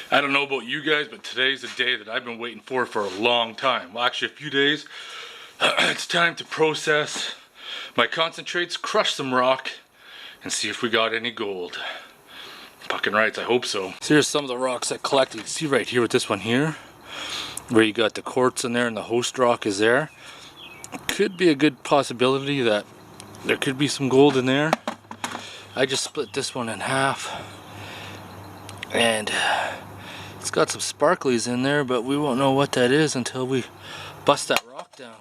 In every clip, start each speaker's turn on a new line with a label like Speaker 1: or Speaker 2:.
Speaker 1: I don't know about you guys, but today's a day that I've been waiting for a long time. Well, actually a few days. It's time to process my concentrates, crush some rock, and see if we got any gold. Fucking rights, I hope so. So here's some of the rocks I collected. You can see right here with this one here, where you got the quartz in there and the host rock is there. Could be a good possibility that there could be some gold in there. I just split this one in half, and it's got some sparklies in there, but we won't know what that is until we bust that rock down.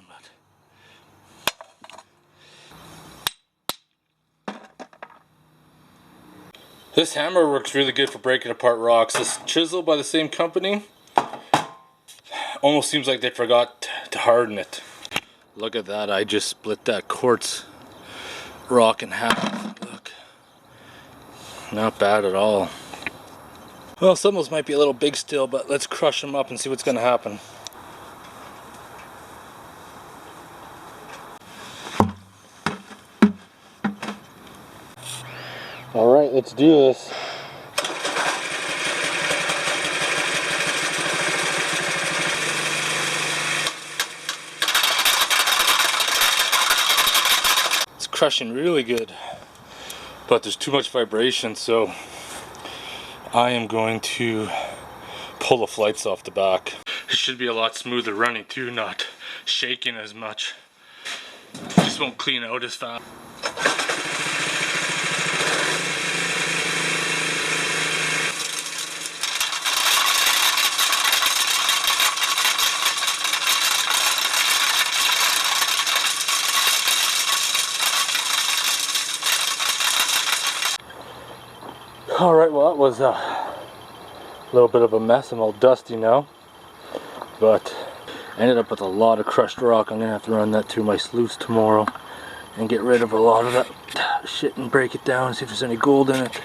Speaker 1: This hammer works really good for breaking apart rocks. This chisel by the same company, almost seems like they forgot to harden it. Look at that, I just split that quartz rock in half. Look, not bad at all. Well, some of those might be a little big still, but let's crush them up and see what's going to happen. Alright, let's do this. It's crushing really good, but there's too much vibration, so I am going to pull the flights off the back. It should be a lot smoother running too, not shaking as much. Just won't clean out as fast. Alright, well that was a little bit of a mess. I'm all dusty now, but I ended up with a lot of crushed rock. I'm going to have to run that through my sluice tomorrow and get rid of a lot of that shit and break it down and see if there's any gold in it.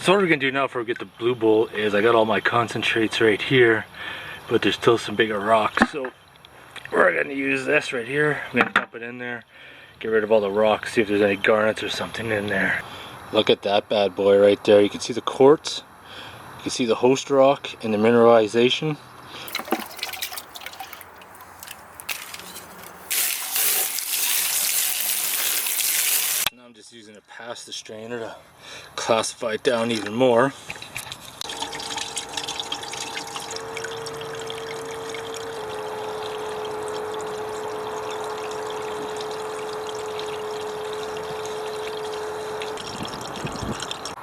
Speaker 1: So what we're going to do now before we get the blue bowl is I got all my concentrates right here, but there's still some bigger rocks, so we're going to use this right here. I'm going to dump it in there, get rid of all the rocks, see if there's any garnets or something in there. Look at that bad boy right there. You can see the quartz, you can see the host rock and the mineralization. Now I'm just using a pasta strainer to classify it down even more.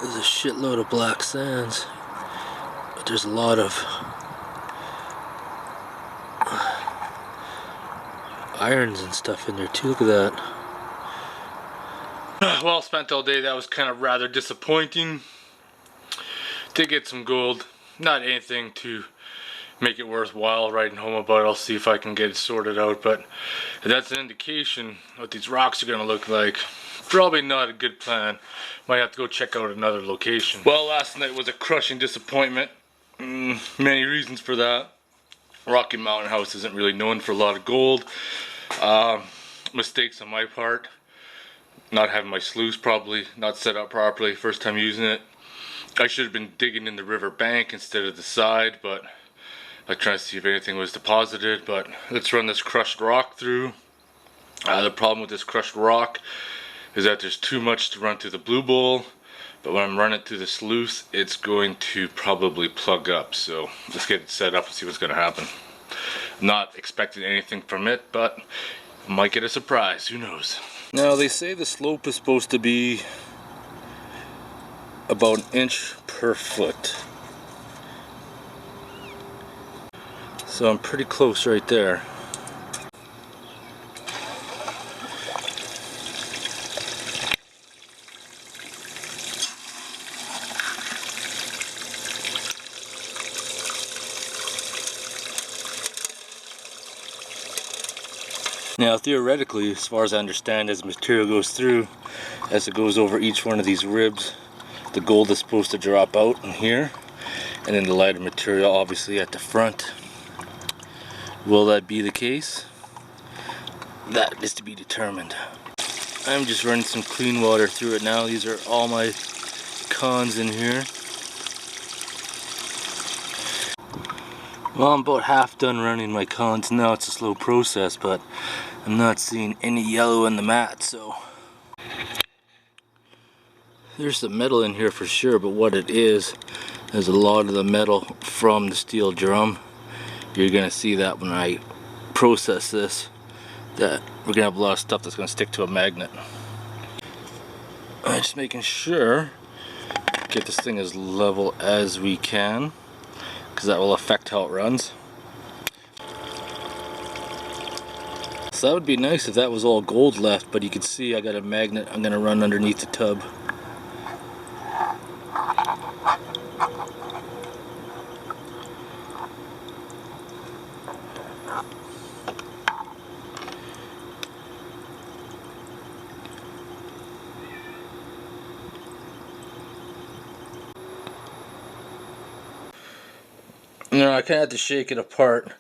Speaker 1: There's a shitload of black sands, but there's a lot of irons and stuff in there too. Look at that. Well spent all day. That was kind of rather disappointing. Did get some gold, not anything to make it worthwhile writing home about. I'll see if I can get it sorted out, but that's an indication what these rocks are going to look like. Probably not a good plan. Might have to go check out another location. Well, last night was a crushing disappointment. Many reasons for that. Rocky Mountain House isn't really known for a lot of gold. Mistakes on my part. Not having my sluice probably not set up properly. First time using it. I should have been digging in the river bank instead of the side, but I trying to see if anything was deposited. But let's run this crushed rock through. The problem with this crushed rock is that there's too much to run through the blue bowl, but when I'm running through the sluice, it's going to probably plug up. So let's get it set up and see what's going to happen. I'm not expecting anything from it, but I might get a surprise. Who knows? Now they say the slope is supposed to be about 1 inch per foot. So I'm pretty close right there. Now theoretically, as far as I understand, as the material goes through, as it goes over each one of these ribs, the gold is supposed to drop out in here, and then the lighter material obviously at the front. Will that be the case? That is to be determined. I'm just running some clean water through it now. These are all my cons in here. Well, I'm about half done running my cons now. It's a slow process, but I'm not seeing any yellow in the mat, so there's some metal in here for sure, but what it is a lot of the metal from the steel drum. You're gonna see that when I process this, that we're gonna have a lot of stuff that's gonna stick to a magnet. I'm just making sure get this thing as level as we can, because that will affect how it runs. So that would be nice if that was all gold left, but you can see I got a magnet I'm gonna run underneath the tub. No, I kind of have to shake it apart.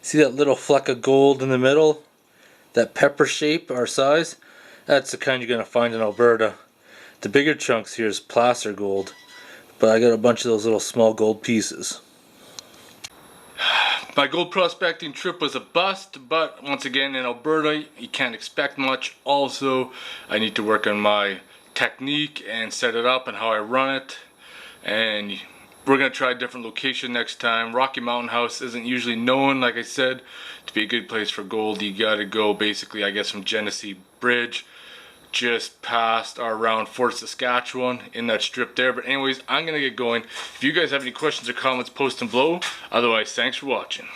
Speaker 1: See that little fleck of gold in the middle? That pepper shape or size? That's the kind you're going to find in Alberta. The bigger chunks here is placer gold, but I got a bunch of those little small gold pieces. My gold prospecting trip was a bust, but once again in Alberta you can't expect much. Also, I need to work on my technique and set it up and how I run it, and we're going to try a different location next time. Rocky Mountain House isn't usually known, like I said, to be a good place for gold. You got to go basically, I guess, from Genesee Bridge just past or around Fort Saskatchewan in that strip there. But anyways, I'm going to get going. If you guys have any questions or comments, post them below. Otherwise, thanks for watching.